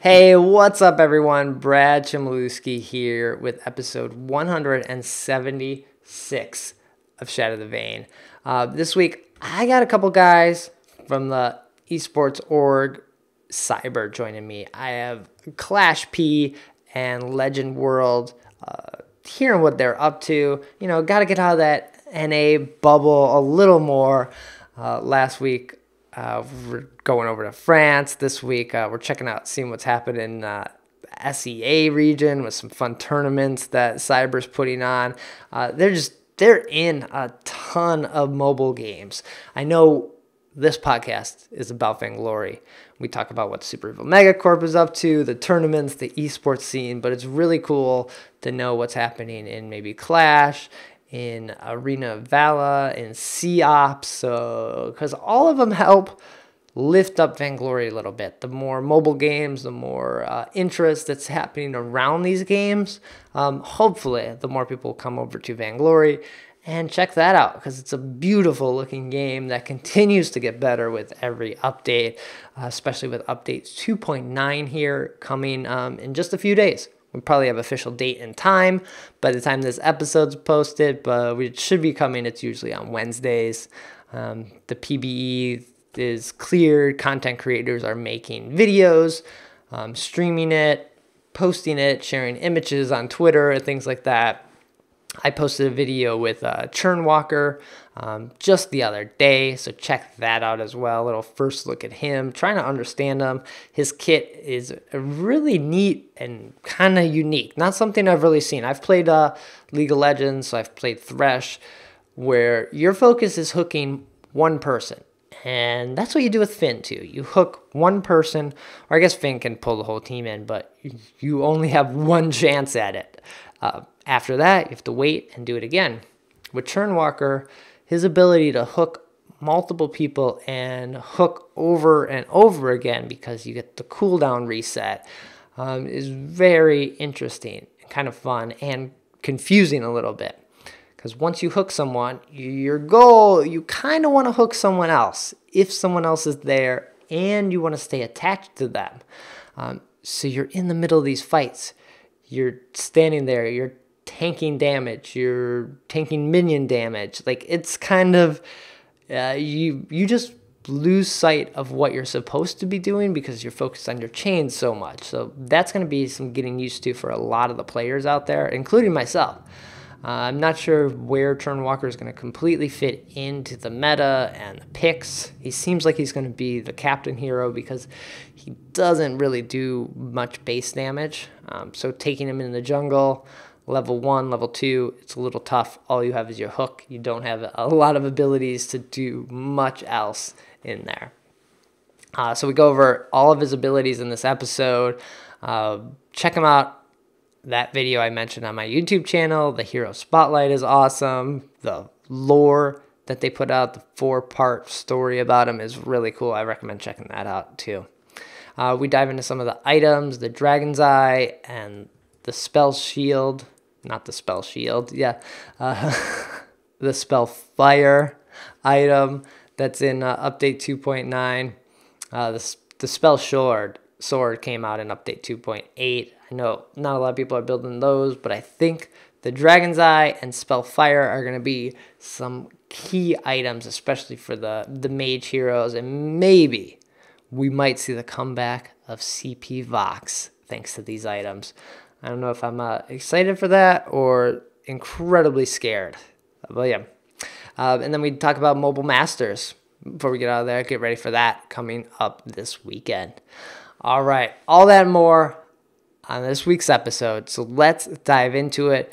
Hey, what's up, everyone? Brad Chmielewski here with episode 176 of Shatter The Vain. This week, I got a couple guys from the esports org Cyber joining me. I have ClashP and legendworld hearing what they're up to. You know, got to get out of that NA bubble a little more. Last week, we're going over to France. This week, we're checking out, seeing what's happening in SEA region with some fun tournaments that Cyber's putting on. They're in a ton of mobile games. I know this podcast is about Vainglory. We talk about what Super Evil Megacorp is up to, the tournaments, the esports scene, but it's really cool to know what's happening in maybe Clash, in Arena of Valor, in C-Ops, so because all of them help lift up Vainglory a little bit. The more mobile games, the more interest that's happening around these games, hopefully the more people come over to Vainglory and check that out, because it's a beautiful looking game that continues to get better with every update, especially with update 2.9 here coming in just a few days. We probably have official date and time by the time this episode's posted, but it should be coming. It's usually on Wednesdays. The PBE is cleared. Content creators are making videos, streaming it, posting it, sharing images on Twitter, things like that. I posted a video with Churnwalker just the other day, so check that out as well. A little first look at him, trying to understand him. His kit is really neat and kind of unique. Not something I've really seen. I've played League of Legends, so I've played Thresh, where your focus is hooking one person. And that's what you do with Finn, too. You hook one person, or I guess Finn can pull the whole team in, but you only have one chance at it. After that, you have to wait and do it again. With Churnwalker, his ability to hook multiple people and hook over and over again because you get the cooldown reset is very interesting, kind of fun, and confusing a little bit. Because once you hook someone, your goal, you kind of want to hook someone else if someone else is there and you want to stay attached to them. So you're in the middle of these fights. You're standing there, you're tanking damage, you're tanking minion damage. Like, it's kind of, you just lose sight of what you're supposed to be doing because you're focused on your chains so much. So that's going to be some getting used to for a lot of the players out there, including myself. I'm not sure where Churnwalker is going to completely fit into the meta and the picks. He seems like he's going to be the captain hero because he doesn't really do much base damage. So taking him in the jungle, level 1, level 2, it's a little tough. All you have is your hook. You don't have a lot of abilities to do much else in there. So we go over all of his abilities in this episode. Check him out. That video I mentioned on my YouTube channel, the hero spotlight is awesome. The lore that they put out, the 4-part story about him is really cool. I recommend checking that out too. We dive into some of the items, the Dragon's Eye and the Spell Shield. Not the Spell Shield, yeah. The Spell Fire item that's in update 2.9. The Spell Sword came out in update 2.8. I know not a lot of people are building those, but I think the Dragon's Eye and Spell Fire are going to be some key items, especially for the mage heroes, and maybe we might see the comeback of CP Vox thanks to these items. I don't know if I'm excited for that or incredibly scared, but yeah. And then we talk about Mobile Masters before we get out of there. Get ready for that coming up this weekend. All right, all that and more on this week's episode, so let's dive into it.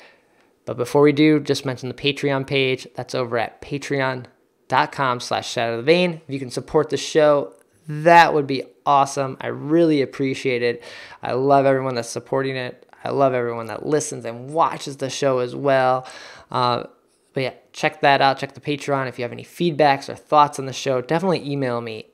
But before we do, just mention the Patreon page. That's over at patreon.com/shatterthevain. If you can support the show, that would be awesome. I really appreciate it. I love everyone that's supporting it. I love everyone that listens and watches the show as well. But yeah, check that out. Check the Patreon. If you have any feedbacks or thoughts on the show, definitely email me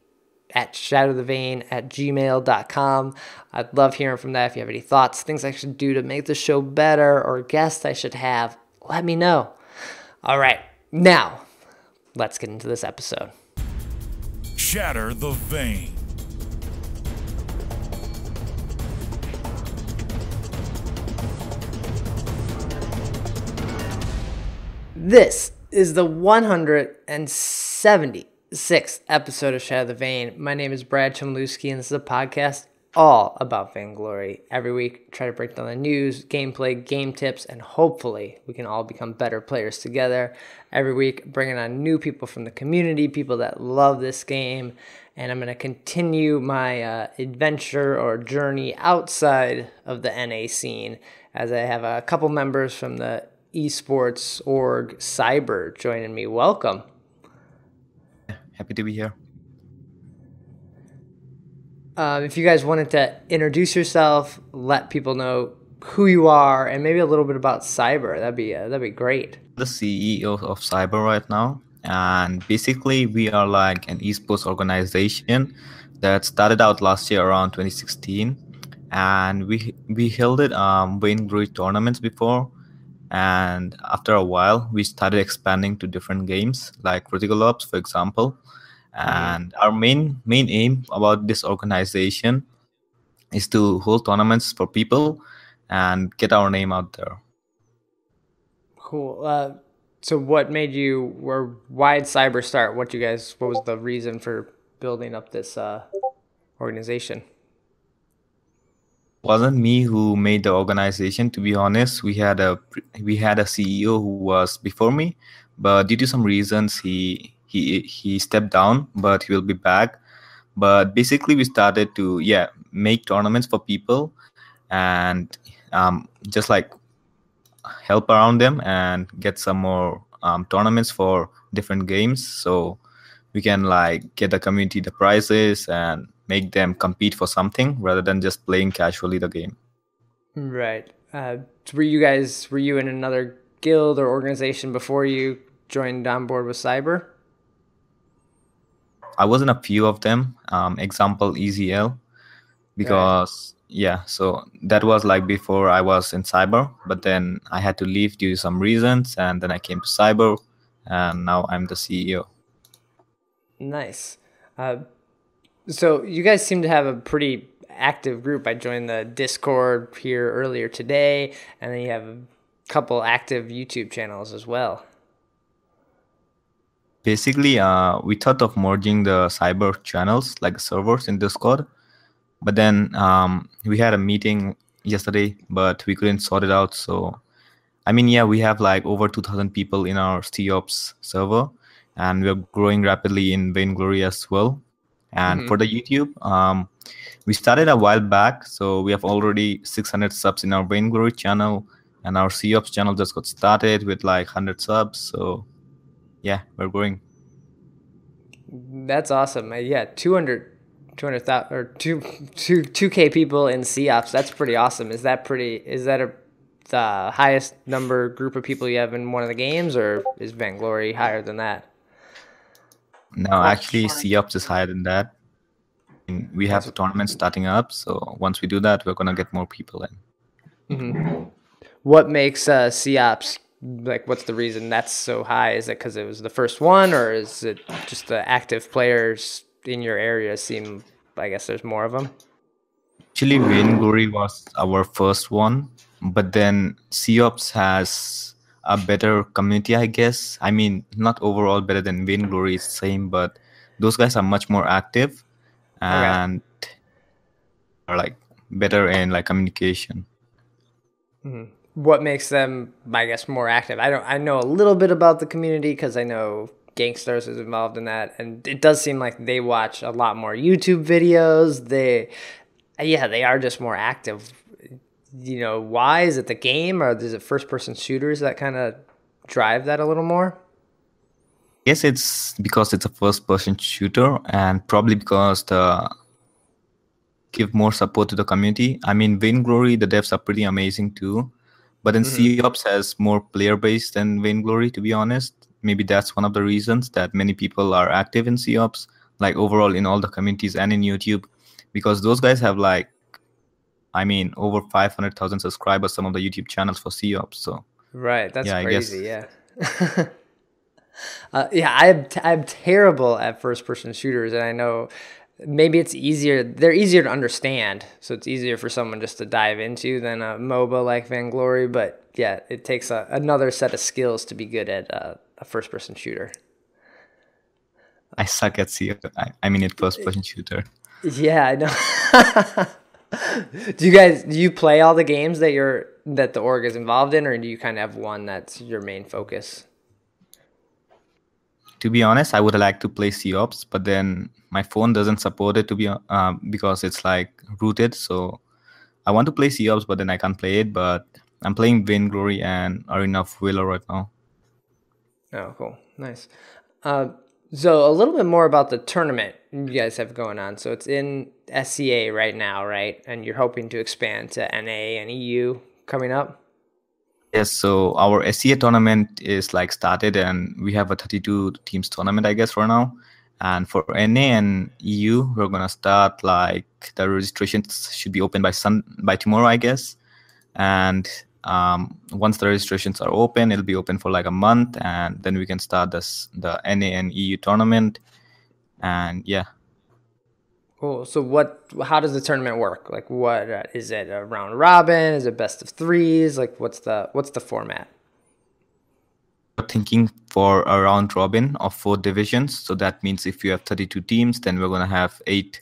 at shatterthevain@gmail.com. I'd love hearing from that. If you have any thoughts, things I should do to make the show better, or guests I should have, let me know. All right, now let's get into this episode. Shatter the Vain. This is the 176th episode of Shatter The Vain. My name is Brad Chmielewski, and this is a podcast all about Vainglory. Every week, try to break down the news, gameplay, game tips, and hopefully we can all become better players together. Every week, bringing on new people from the community, people that love this game, and I'm going to continue my adventure or journey outside of the NA scene as I have a couple members from the esports org Cyber joining me. Welcome. Happy to be here. If you guys wanted to introduce yourself, let people know who you are, and maybe a little bit about Cyber, that'd be great. The CEO of Cyber right now, and basically we are like an esports organization that started out last year around 2016, and we held it Vainglory tournaments before, and after a while we started expanding to different games like Critical Ops, for example. And our main aim about this organization is to hold tournaments for people and get our name out there. Cool. So what made you, or why did Cyber start? What was the reason for building up this organization? Wasn't me who made the organization, to be honest. We had a CEO who was before me, but due to some reasons he stepped down, but he will be back. But basically we started to make tournaments for people and just like help around them and get some more tournaments for different games, so we can like get the community the prizes and make them compete for something rather than just playing casually the game. Right. Were you in another guild or organization before you joined on board with Cyber? I was in a few of them, example EZL, because so that was like before I was in Cyber, but then I had to leave due to some reasons, and then I came to Cyber, and now I'm the CEO. Nice. So you guys seem to have a pretty active group. I joined the Discord here earlier today, and then you have a couple active YouTube channels as well. Basically, we thought of merging the Cyber channels, like servers in Discord, but then we had a meeting yesterday, but we couldn't sort it out. So, I mean, we have like over 2,000 people in our COps server, and we're growing rapidly in Vainglory as well. And for the YouTube, we started a while back, so we have already 600 subs in our Vainglory channel, and our COps channel just got started with like 100 subs. So, we're growing. That's awesome. 200,000 or 2K people in COps. That's pretty awesome. Is that the highest number group of people you have in one of the games, or is Vainglory higher than that? No, actually, COps is higher than that. And we have the tournament starting up, so once we do that, we're gonna get more people in. What makes COps, like, what's the reason that's so high? Is it because it was the first one, or is it just the active players in your area seem, I guess there's more of them? Actually, Vainglory was our first one, but then COps has a better community, I guess. I mean, not overall better than Vainglory, is the same, but those guys are much more active and are like better in like communication. What makes them, I guess, more active? I know a little bit about the community because I know Gangsters is involved in that, and it does seem like they watch a lot more YouTube videos. They are just more active. You know, why? Is it the game, or is it first-person shooters that kind of drive that a little more? Yes, it's because it's a first-person shooter, and probably because give more support to the community. I mean, Vainglory, the devs are pretty amazing too, but then COps has more player base than Vainglory, to be honest. Maybe that's one of the reasons that many people are active in COps, like overall in all the communities and in YouTube, because those guys have like, I mean, over 500,000 subscribers, some of the YouTube channels for COps. So right, that's crazy. I'm terrible at first-person shooters, and I know maybe it's easier. They're easier to understand, so it's easier for someone just to dive into than a MOBA like Vainglory. But yeah, it takes another set of skills to be good at a first-person shooter. I suck at I mean, at first-person shooter. Yeah, I know. Do you play all the games that the org is involved in, or do you kind of have one that's your main focus? To be honest, I would like to play COps, but then my phone doesn't support it because it's like rooted. So I want to play COps, but then I can't play it. But I'm playing Vainglory and Arena of Valor right now. Oh, cool, nice. So a little bit more about the tournament you guys have going on. So it's in SCA right now, right? And you're hoping to expand to NA and EU coming up? Yes, so our SCA tournament is like started, and we have a 32 teams tournament, I guess, for now. And for NA and EU, we're gonna start like the registrations should be open by tomorrow, I guess. And once the registrations are open, it'll be open for like a month, and then we can start the NA and EU tournament. And yeah. Cool. So how does the tournament work? Like what is it, a round robin? Is it best of threes? Like what's the format? We're thinking for a round robin of 4 divisions. So that means if you have 32 teams, then we're gonna have 8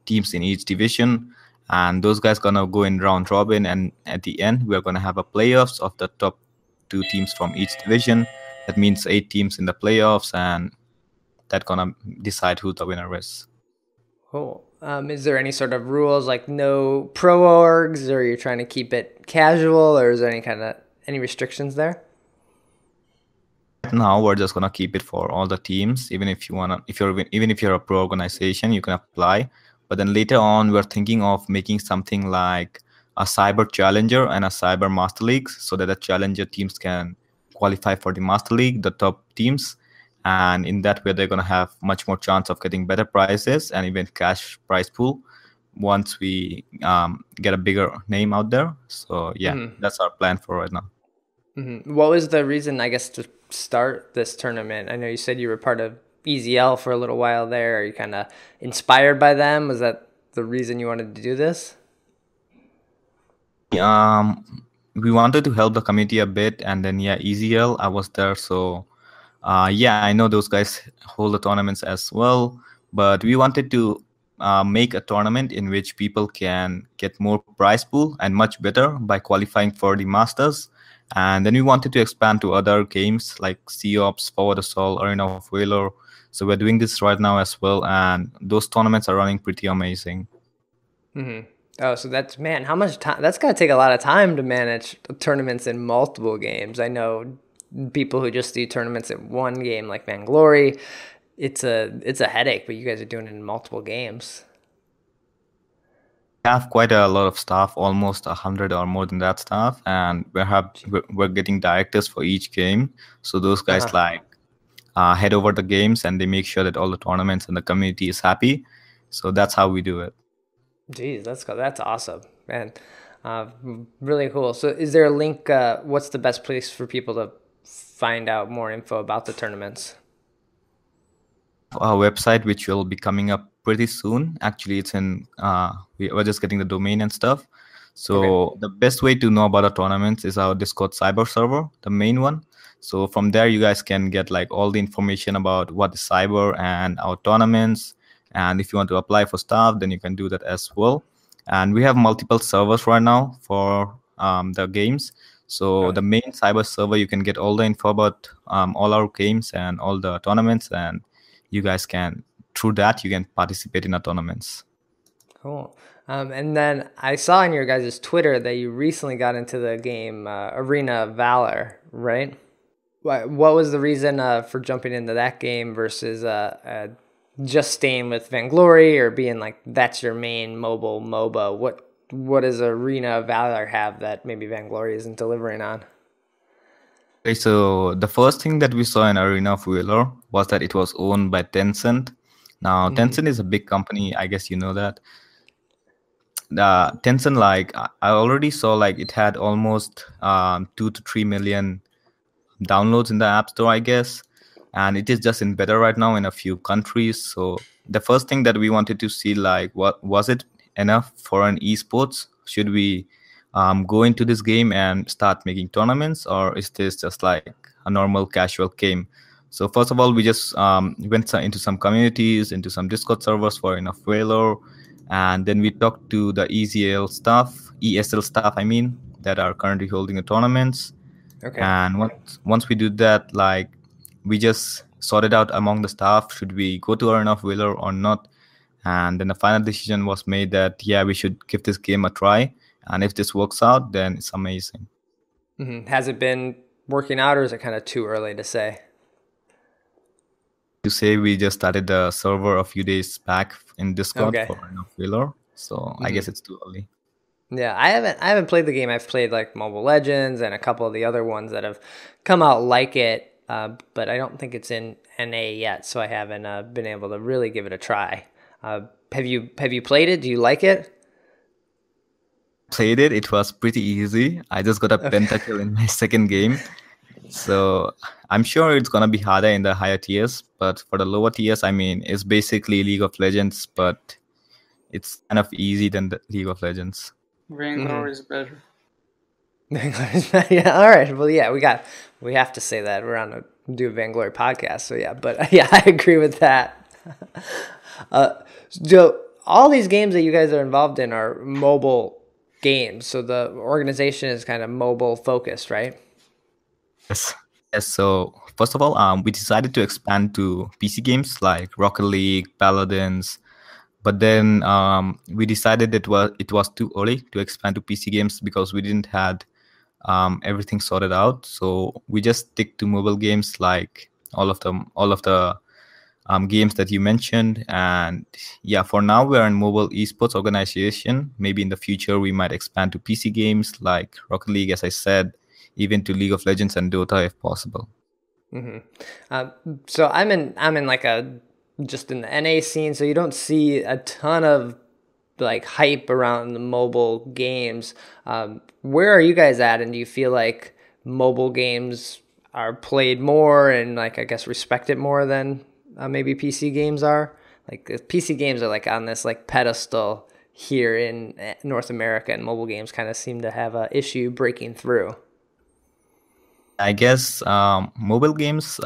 teams in each division, and those guys gonna go in round robin, and at the end we're gonna have a playoffs of the top 2 teams from each division. That means 8 teams in the playoffs, and that gonna decide who the winner is. Cool. Is there any sort of rules, like no pro orgs, or you're trying to keep it casual, or is there any restrictions there? Now we're just gonna keep it for all the teams. Even if you're a pro organization, you can apply. But then later on, we're thinking of making something like a cyber challenger and a cyber master league, so that the challenger teams can qualify for the master league, the top teams, and in that way they're gonna have much more chance of getting better prizes and even cash prize pool once we get a bigger name out there. So yeah, that's our plan for right now. What was the reason, I guess, to start this tournament? I know you said you were part of EZL for a little while there. Are you kind of inspired by them? Was that the reason you wanted to do this? We wanted to help the community a bit, and then yeah, EZL, I was there, so yeah, I know those guys hold the tournaments as well, but we wanted to make a tournament in which people can get more prize pool and much better by qualifying for the Masters. And then we wanted to expand to other games like COps, Forward Assault, Arena of Valor. So we're doing this right now as well, and those tournaments are running pretty amazing. Oh, so man, how much time? That's got to take a lot of time to manage tournaments in multiple games. I know people who just do tournaments in one game, like Vainglory. It's a headache, but you guys are doing it in multiple games. We have quite a lot of staff, almost 100 or more than that staff, and we're getting directors for each game. So those guys head over the games, and they make sure that all the tournaments and the community is happy. So that's how we do it. Geez, that's awesome, man. Really cool. So is there a link? What's the best place for people to find out more info about the tournaments? Our website, which will be coming up pretty soon. Actually, it's in we're just getting the domain and stuff. So the best way to know about our tournaments is our Discord cyber server, the main one. So from there, you guys can get like all the information about what is cyber and our tournaments. And if you want to apply for stuff, then you can do that as well. And we have multiple servers right now for the games. So the main cyber server, you can get all the info about all our games and all the tournaments, and you guys can, through that, you can participate in our tournaments. Cool. And then I saw on your guys' Twitter that you recently got into the game Arena of Valor, right? What was the reason for jumping into that game versus just staying with Vainglory, or being like that's your main mobile MOBA? What does Arena of Valor have that maybe Vainglory isn't delivering on? Okay, so the first thing that we saw in Arena of Valor was that it was owned by Tencent. Now, Tencent is a big company. I guess you know that. Tencent, like I already saw, like it had almost 2 to 3 million downloads in the App Store, I guess, and it is just in beta right now in a few countries. So the first thing that we wanted to see, like, what was it enough for an esports? Should we go into this game and start making tournaments, or is this just like a normal casual game? So first of all, we just went into some communities, into some Discord servers for enough Valor, and then we talked to the ESL staff, I mean, that are currently holding the tournaments. Okay. And once we do that, like, we just sorted out among the staff, should we go to enough Valor or not? And then the final decision was made that, yeah, we should give this game a try. And if this works out, then it's amazing. Has it been working out, or is it kind of too early to say? To say, we just started the server a few days back in Discord Okay. for enough Valor. So I guess it's too early. Yeah, I haven't played the game. I've played like Mobile Legends and a couple of the other ones that have come out like it, but I don't think it's in NA yet, so I haven't been able to really give it a try. Have you played it? Do you like it? Played it. It was pretty easy. I just got a pentakill in my second game. So I'm sure it's going to be harder in the higher tiers. But for the lower tiers, I mean, it's basically League of Legends, but it's kind of easy than the League of Legends. Vainglory is better. Yeah, all right. Well, yeah, we have to say that. We're on a do a Vainglory podcast, so yeah. But yeah, I agree with that. So all these games that you guys are involved in are mobile games, so the organization is kind of mobile focused, right? Yes. Yes. So first of all, we decided to expand to PC games like Rocket League, Paladins. But then we decided that it was too early to expand to PC games because we didn't had everything sorted out. So we just stick to mobile games, like all of the games that you mentioned. And yeah, for now we're in mobile esports organization. Maybe in the future we might expand to PC games like Rocket League, as I said, even to League of Legends and Dota if possible. So I'm in like just in the NA scene, so you don't see a ton of like hype around the mobile games. Where are you guys at, and do you feel like mobile games are played more and, like, I guess, respected more than maybe PC games are? Like, PC games are like on this like pedestal here in North America, and mobile games kind of seem to have a issue breaking through. I guess mobile games,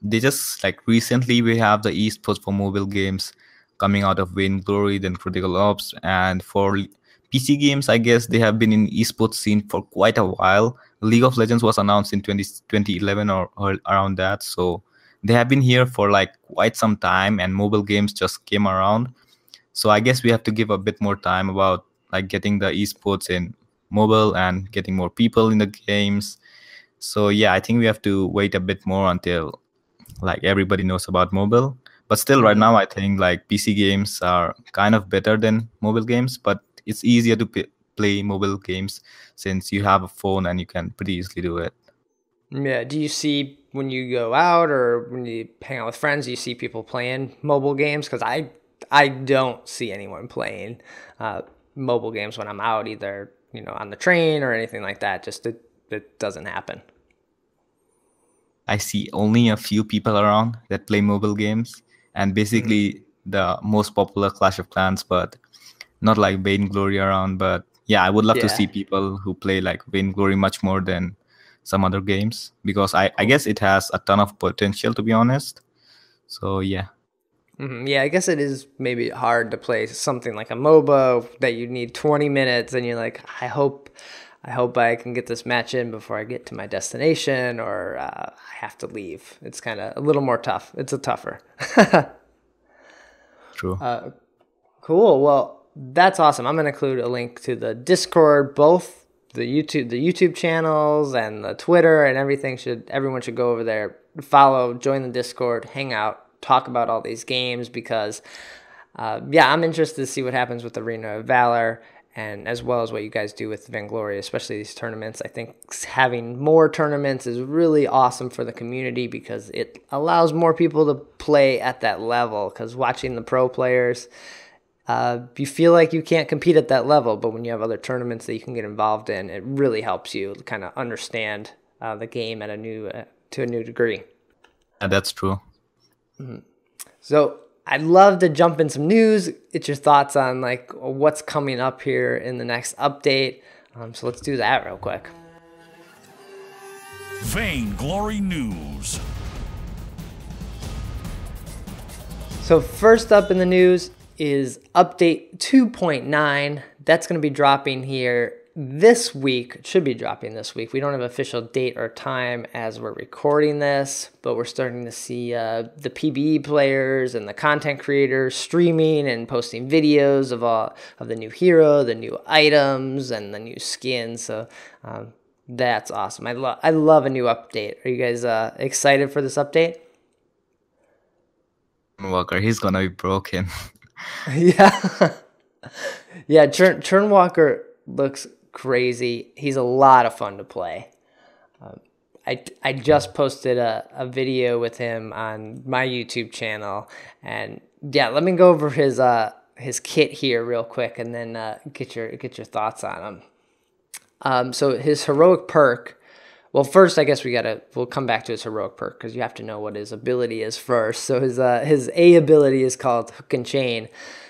they just, like, recently we have the esports for mobile games coming out of Vainglory, then Critical Ops. And for PC games, I guess they have been in esports scene for quite a while. League of Legends was announced in 2011 or around that. So they have been here for like quite some time, and mobile games just came around. So I guess we have to give a bit more time about like getting the esports in mobile and getting more people in the games. So yeah, I think we have to wait a bit more until like everybody knows about mobile. But still, right now, I think like PC games are kind of better than mobile games, but it's easier to play mobile games since you have a phone and you can pretty easily do it. Yeah. Do you see, when you go out or when you hang out with friends, do you see people playing mobile games? Because I don't see anyone playing mobile games when I'm out, either on the train or anything like that. Just it doesn't happen. I see only a few people around that play mobile games, and basically the most popular Clash of Clans, but not like Vainglory around. But yeah, I would love to see people who play like Vainglory much more than some other games, because I guess it has a ton of potential, to be honest. So yeah. Yeah, I guess it is maybe hard to play something like a MOBA that you need 20 minutes, and you're like, I hope I can get this match in before I get to my destination, or I have to leave. It's kind of a little more tough. It's a tougher. True. Cool. Well, that's awesome. I'm going to include a link to the Discord, both the YouTube channels and the Twitter and everything. Everyone should go over there, follow, join the Discord, hang out, talk about all these games, because I'm interested to see what happens with Arena of Valor, and as well as what you guys do with Vainglory, especially these tournaments. I think having more tournaments is really awesome for the community, because it allows more people to play at that level, because watching the pro players, you feel like you can't compete at that level, but when you have other tournaments that you can get involved in, it really helps you kind of understand the game at to a new degree. Yeah, that's true. So I'd love to jump in some news. Get your thoughts on like what's coming up here in the next update. So let's do that real quick. Vainglory News. So first up in the news is update 2.9. That's going to be dropping here this week. It should be dropping this week. We don't have an official date or time as we're recording this, but we're starting to see the PvE players and the content creators streaming and posting videos of the new hero, the new items, and the new skins. So that's awesome. I love a new update. Are you guys excited for this update? Churnwalker, he's gonna be broken. Yeah. Yeah, Churnwalker looks crazy. He's a lot of fun to play. I just posted a video with him on my YouTube channel, and yeah, let me go over his kit here real quick, and then get your thoughts on him. So his heroic perk. Well, first, I guess we'll come back to his heroic perk because you have to know what his ability is first. So his A ability is called Hook and Chain.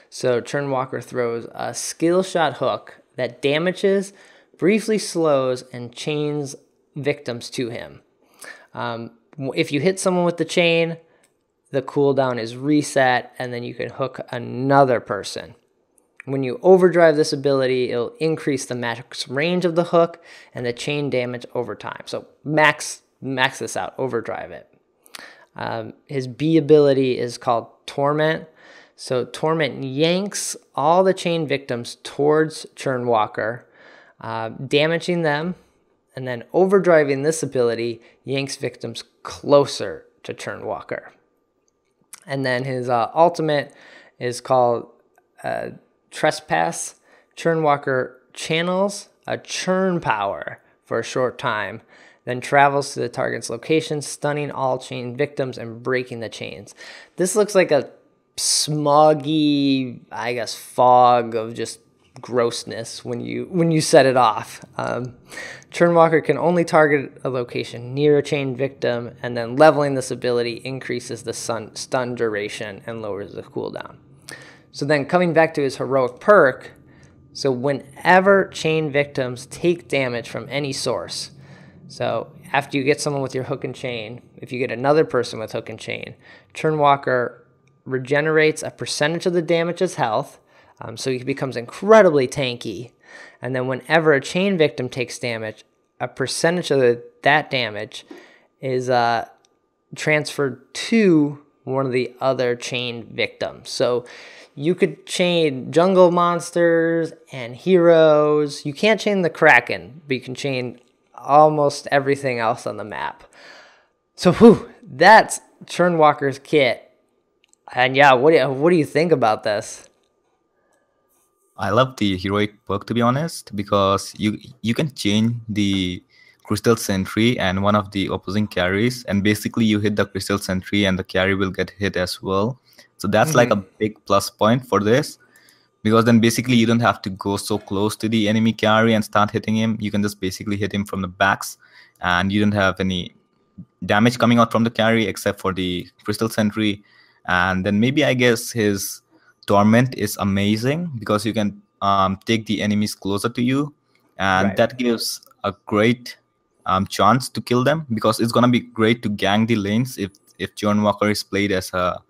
So Churnwalker throws a skill shot hook that damages, briefly slows, and chains victims to him. If you hit someone with the chain, the cooldown is reset, and then you can hook another person. When you overdrive this ability, it'll increase the max range of the hook and the chain damage over time. So max this out, overdrive it. His B ability is called Torment. So Torment yanks all the chain victims towards Churnwalker, damaging them, and then overdriving this ability yanks victims closer to Churnwalker. And then his ultimate is called Trespass. Churnwalker channels a churn power for a short time, then travels to the target's location, stunning all chain victims and breaking the chains. This looks like a smoggy, I guess, fog of just grossness when you set it off. Churnwalker can only target a location near a chain victim, and then leveling this ability increases the stun duration and lowers the cooldown. So then coming back to his heroic perk, so whenever chain victims take damage from any source, so after you get someone with your hook and chain, if you get another person with hook and chain, Churnwalker regenerates a percentage of the damage's health, so he becomes incredibly tanky. And then whenever a chain victim takes damage, a percentage of that damage is transferred to one of the other chain victims. So you could chain jungle monsters and heroes. You can't chain the Kraken, but you can chain almost everything else on the map. So that's Churnwalker's kit. And yeah, what do you think about this? I love the heroic perk, to be honest, because you can chain the Crystal Sentry and one of the opposing carries, and basically you hit the Crystal Sentry and the carry will get hit as well. So that's like a big plus point for this, because then basically you don't have to go so close to the enemy carry and start hitting him. You can just basically hit him from the backs, and you don't have any damage coming out from the carry except for the Crystal Sentry. And then maybe I guess his Torment is amazing because you can take the enemies closer to you, and that gives a great chance to kill them, because it's gonna be great to gank the lanes if Churnwalker is played as a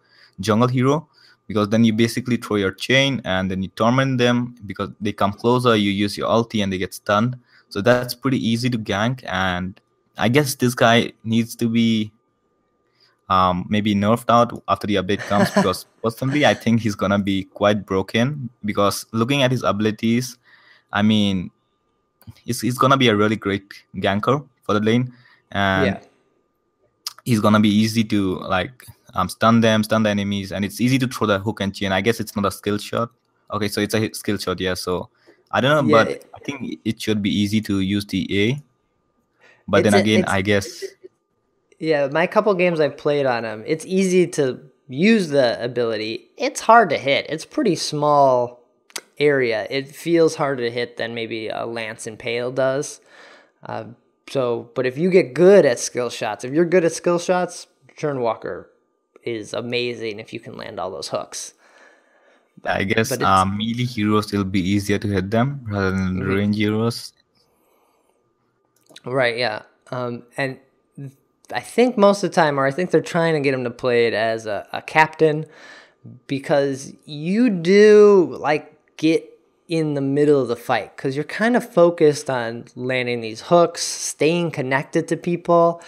jungle hero, because then you basically throw your chain and then you torment them because they come closer, you use your ulti and they get stunned. So that's pretty easy to gank, and I guess this guy needs to be maybe nerfed out after the update comes, because personally I think he's gonna be quite broken, because looking at his abilities, I mean, he's gonna be a really great ganker for the lane, and he's gonna be easy to like stun the enemies, and it's easy to throw the hook and chain. I guess it's not a skill shot. Okay, so it's a skill shot, yeah. So I don't know, but I think it should be easy to use the A. But then again, I guess. Yeah, my couple games I've played on him, it's easy to use the ability. It's hard to hit. It's pretty small area. It feels harder to hit than maybe a Lance Impale does. But if you get good at skill shots, if you're good at skill shots, Churnwalker is amazing if you can land all those hooks. I guess melee heroes, it'll be easier to hit them rather than range heroes. Right, yeah. And I think most of the time, or I think they're trying to get him to play it as a captain, because you do like get in the middle of the fight because you're kind of focused on landing these hooks, staying connected to people,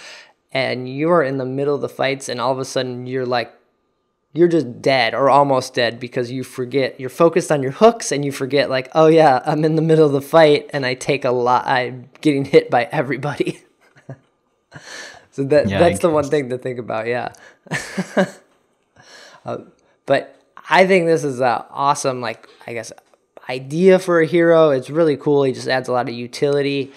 and you're in the middle of the fights, and all of a sudden you're just dead or almost dead because you forget, you're focused on your hooks and you forget like, oh yeah, I'm in the middle of the fight and I'm getting hit by everybody. So that's the one thing to think about, yeah. But I think this is an awesome, like, I guess, idea for a hero. It's really cool. He just adds a lot of utility.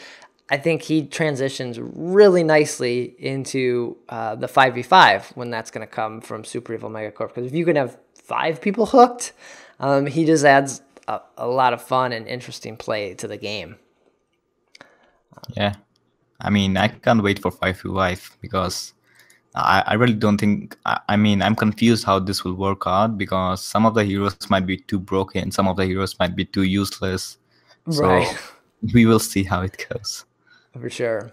I think he transitions really nicely into the 5v5 when that's going to come from Super Evil Megacorp. Because if you can have 5 people hooked, he just adds a lot of fun and interesting play to the game. Yeah. I mean, I can't wait for 5v5 because I really don't think... I mean, I'm confused how this will work out because some of the heroes might be too broken. Some of the heroes might be too useless. Right. So we will see how it goes. For sure.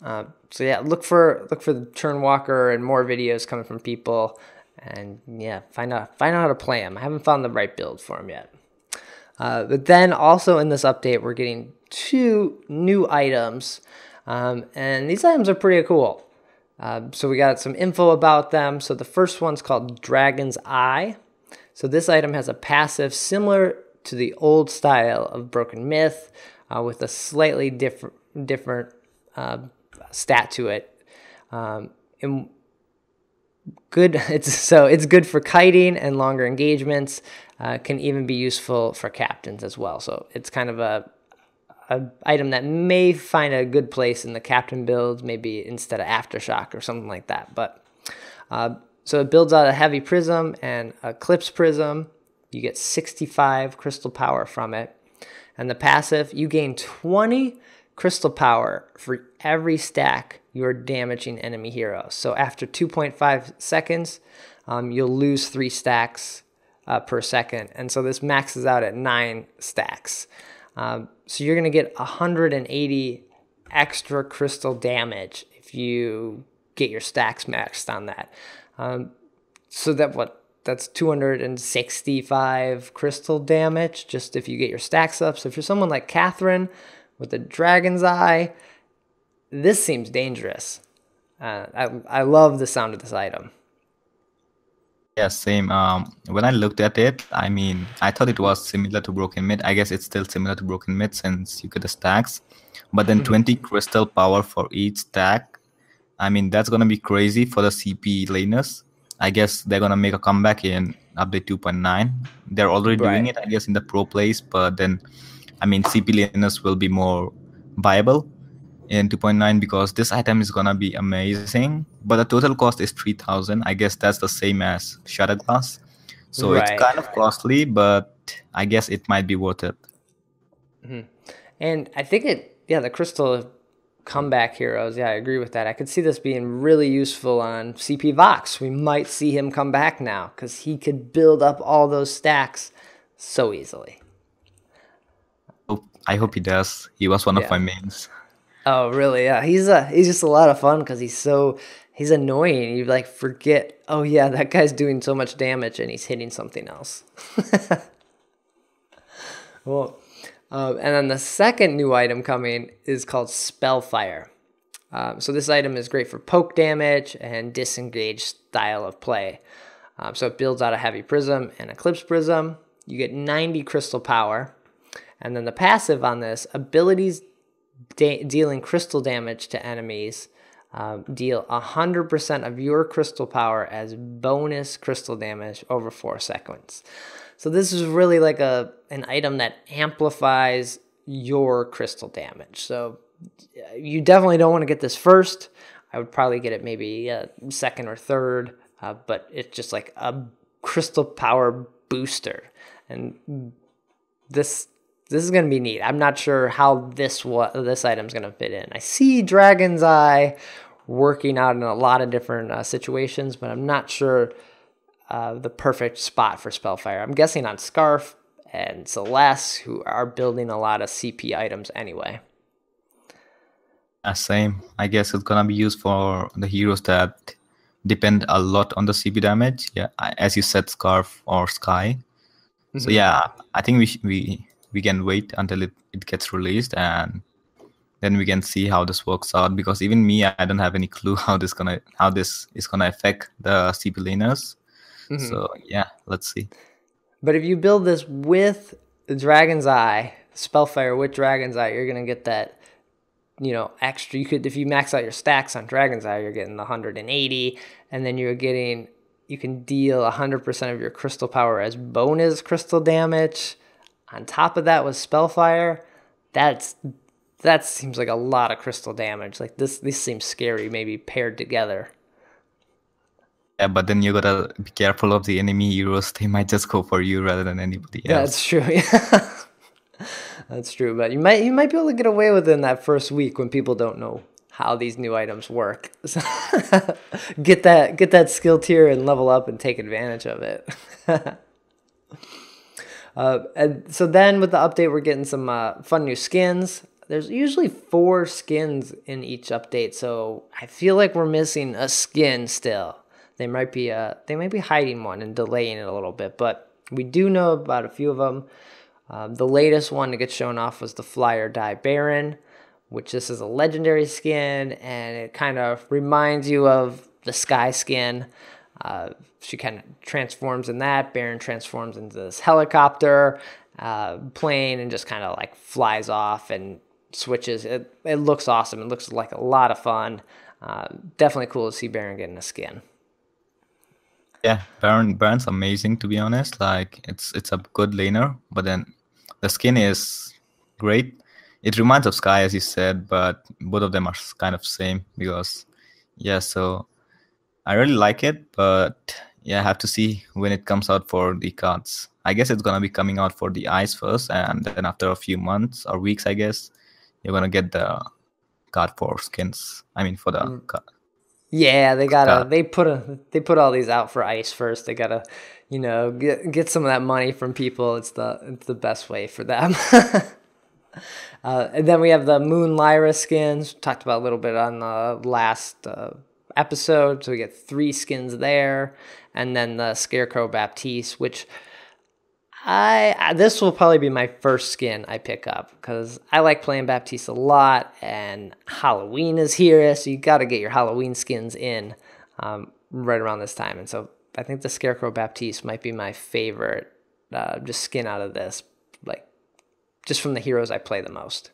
So yeah, look for the Churnwalker and more videos coming from people, and yeah, find out how to play him. I haven't found the right build for him yet. But then also in this update, we're getting 2 new items, and these items are pretty cool. So we got some info about them. So the first one's called Dragon's Eye. So this item has a passive similar to the old style of Broken Myth, with a slightly different stat to it. It's good for kiting and longer engagements. Can even be useful for captains as well. So it's kind of a item that may find a good place in the captain builds, maybe instead of Aftershock or something like that. But so it builds out a heavy prism and eclipse prism. You get 65 crystal power from it. And the passive, you gain 20 crystal power for every stack you're damaging enemy heroes. So after 2.5 seconds, you'll lose 3 stacks per second. And so this maxes out at 9 stacks. So you're going to get 180 extra crystal damage if you get your stacks maxed on that. So that's 265 crystal damage just if you get your stacks up. So if you're someone like Catherine with the Dragon's Eye, this seems dangerous. I love the sound of this item. Yeah, same. When I looked at it, I mean, I thought it was similar to Broken Myth. I guess it's still similar to Broken Myth since you get the stacks. But then 20 crystal power for each stack. I mean, that's going to be crazy for the CP laners. I guess they're going to make a comeback in update 2.9. They're already doing it, I guess, in the pro plays. But then, I mean, CP laners will be more viable in 2.9 because this item is going to be amazing. But the total cost is 3,000. I guess that's the same as Shatter Glass. So it's kind of costly, but I guess it might be worth it. Mm-hmm. And I think the crystal comeback heroes, I agree with that. I could see this being really useful on CP Vox. We might see him come back now because he could build up all those stacks so easily. I hope he does. He was one of my mains. Oh, really? Yeah, he's just a lot of fun because he's annoying. You like forget, oh yeah, that guy's doing so much damage and he's hitting something else. Well, and then the second new item coming is called Spellfire. So this item is great for poke damage and disengage style of play. So it builds out a heavy prism and eclipse prism. You get 90 crystal power. And then the passive on this, abilities dealing crystal damage to enemies deal 100% of your crystal power as bonus crystal damage over 4 seconds. So this is really like an item that amplifies your crystal damage. So you definitely don't want to get this first. I would probably get it maybe second or third, but it's just like a crystal power booster. And this is going to be neat. I'm not sure how this item's going to fit in. I see Dragon's Eye working out in a lot of different situations, but I'm not sure the perfect spot for Spellfire. I'm guessing on Scarf and Celeste, who are building a lot of CP items anyway. Same. I guess it's gonna be used for the heroes that depend a lot on the CP damage. Yeah, as you said, Scarf or Sky. So yeah, I think we can wait until it gets released, and then we can see how this works out. Because even me, I don't have any clue how this is gonna affect the CP laners. So yeah, let's see. But if you build this with Dragon's Eye, Spellfire with Dragon's Eye, you're gonna get that, you know, extra. You could, if you max out your stacks on Dragon's Eye, you're getting the 180, and then you can deal 100% of your crystal power as bonus crystal damage. On top of that with Spellfire, that seems like a lot of crystal damage. Like this seems scary, maybe paired together. Yeah, but then you gotta be careful of the enemy heroes. They might just go for you rather than anybody else. That's true. Yeah. That's true. But you might be able to get away with it in that first week when people don't know how these new items work. So get that skill tier and level up and take advantage of it. And so then with the update, we're getting some fun new skins. There's usually 4 skins in each update, so I feel like we're missing a skin still. They might be hiding one and delaying it a little bit, but we do know about a few of them. The latest one to get shown off was the Fly or Die Baron, which this is a legendary skin, and it kind of reminds you of the Sky skin. She kind of transforms in that. Baron transforms into this helicopter plane and just kind of like flies off and switches. It looks awesome. It looks like a lot of fun. Definitely cool to see Baron getting a skin. Yeah, Baron's amazing, to be honest. Like it's a good laner, but then the skin is great. It reminds of Sky, as you said, but both of them are kind of same because so I really like it, but yeah, I have to see when it comes out for the cards. I guess it's gonna be coming out for the eyes first, and then after a few months or weeks, I guess you're gonna get the card for skins. I mean, for the card. Yeah, they put all these out for ice first. They gotta, you know, get some of that money from people. It's the best way for them. And then we have the Moon Lyra skins. Talked about a little bit on the last episode. So we get 3 skins there, and then the Scarecrow Baptiste, which this will probably be my first skin I pick up because I like playing Baptiste a lot, and Halloween is here, so you got to get your Halloween skins in right around this time. And so I think the Scarecrow Baptiste might be my favorite just skin out of this, like just from the heroes I play the most.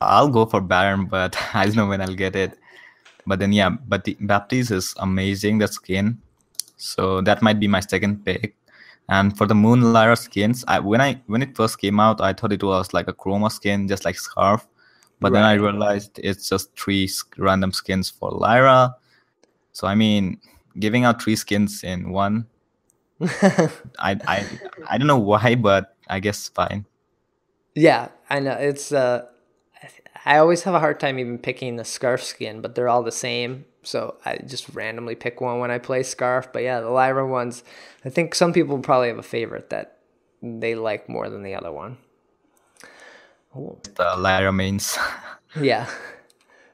I'll go for Baron, but I don't know when I'll get it. But then yeah, but the Baptiste is amazing, the skin. So that might be my second pick. And for the Moon Lyra skins, when it first came out, I thought it was like a chroma skin, just like Scarf. But then I realized it's just 3 random skins for Lyra. So I mean, giving out 3 skins in one, I don't know why, but I guess fine. Yeah, I know. It's I always have a hard time even picking the Scarf skin, but they're all the same. So I just randomly pick one when I play Scarf. But yeah, the Lyra ones, I think some people probably have a favorite that they like more than the other one. Ooh. The Lyra mains. Yeah.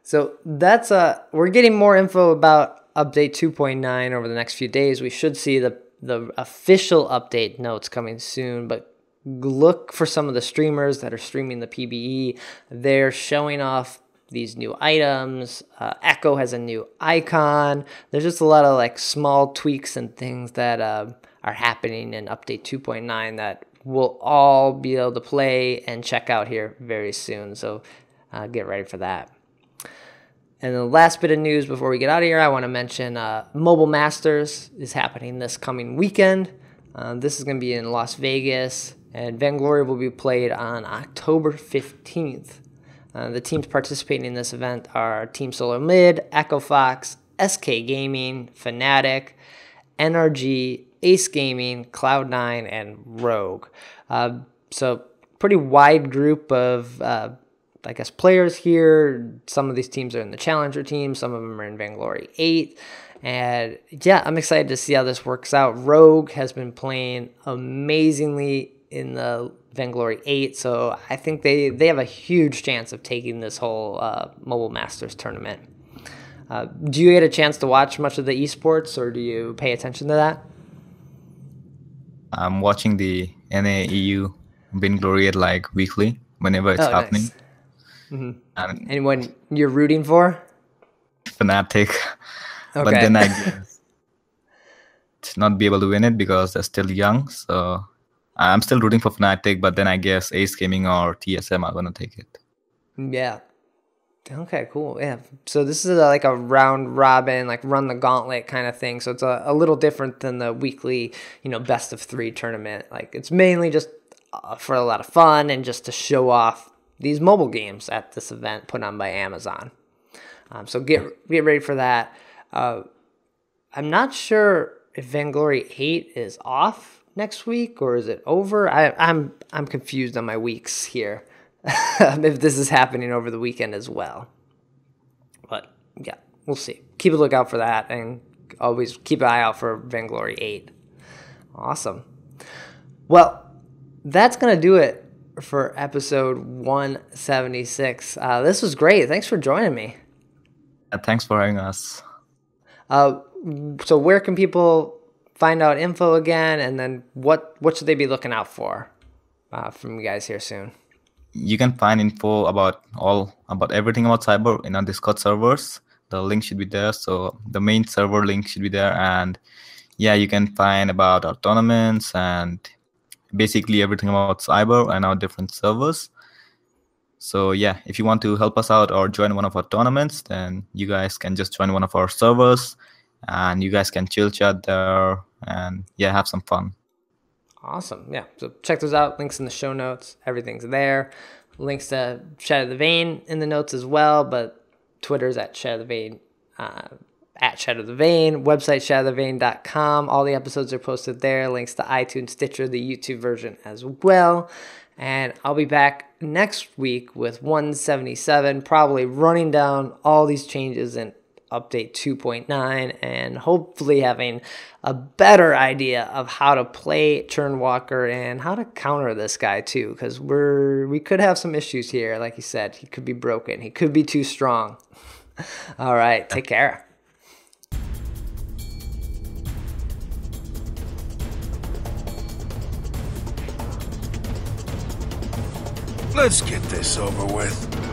So that's we're getting more info about update 2.9 over the next few days. We should see the official update notes coming soon, but look for some of the streamers that are streaming the PBE. They're showing off these new items. Echo has a new icon. There's just a lot of like small tweaks and things that are happening in update 2.9 that we'll all be able to play and check out here very soon. So get ready for that. And the last bit of news before we get out of here, I want to mention Mobile Masters is happening this coming weekend. This is going to be in Las Vegas, and Vainglory will be played on October 15th. The teams participating in this event are Team Solo Mid, Echo Fox, SK Gaming, Fnatic, NRG, Ace Gaming, Cloud9, and Rogue. So pretty wide group of, I guess, players here. Some of these teams are in the Challenger team. Some of them are in Vainglory 8. And yeah, I'm excited to see how this works out. Rogue has been playing amazingly in the Vainglory 8, so I think they have a huge chance of taking this whole Mobile Masters tournament. Do you get a chance to watch much of the esports, or do you pay attention to that? I'm watching the NAEU Vainglory at like weekly whenever it's happening. Nice. Mm-hmm. Anyone you're rooting for? Fnatic. Okay. But then I guess to not be able to win it because they're still young. So I'm still rooting for Fnatic, but then I guess Ace Gaming or TSM are going to take it. Yeah. Okay, cool. Yeah. So this is like a round robin, like run the gauntlet kind of thing. So it's a little different than the weekly, best of 3 tournament. Like it's mainly just for a lot of fun and just to show off these mobile games at this event put on by Amazon. So get ready for that. I'm not sure if Vainglory 8 is off next week or is it over. I'm confused on my weeks here. If this is happening over the weekend as well. But yeah, we'll see. Keep a lookout for that and always keep an eye out for Vainglory 8. Awesome. Well, that's going to do it for episode 176. This was great. Thanks for joining me. Thanks for having us. So where can people find out info again, and then what should they be looking out for from you guys here soon? You can find info about everything about Cyber in our Discord servers. The link should be there. So the main server link should be there. And yeah, you can find about our tournaments and basically everything about Cyber and our different servers. So yeah, if you want to help us out or join one of our tournaments, then you guys can just join one of our servers and you guys can chill chat there and yeah, have some fun. Awesome. Yeah. So check those out. Links in the show notes. Everything's there. Links to Shatter the Vain in the notes as well. But Twitter's at Shatter the Vain, at Shatter the Vain. Website shatterthevain.com. All the episodes are posted there. Links to iTunes, Stitcher, the YouTube version as well. And I'll be back next week with 177, probably running down all these changes in update 2.9 and hopefully having a better idea of how to play Churnwalker and how to counter this guy too, because we could have some issues here. Like you said, he could be broken. He could be too strong. All right, take care. Let's get this over with.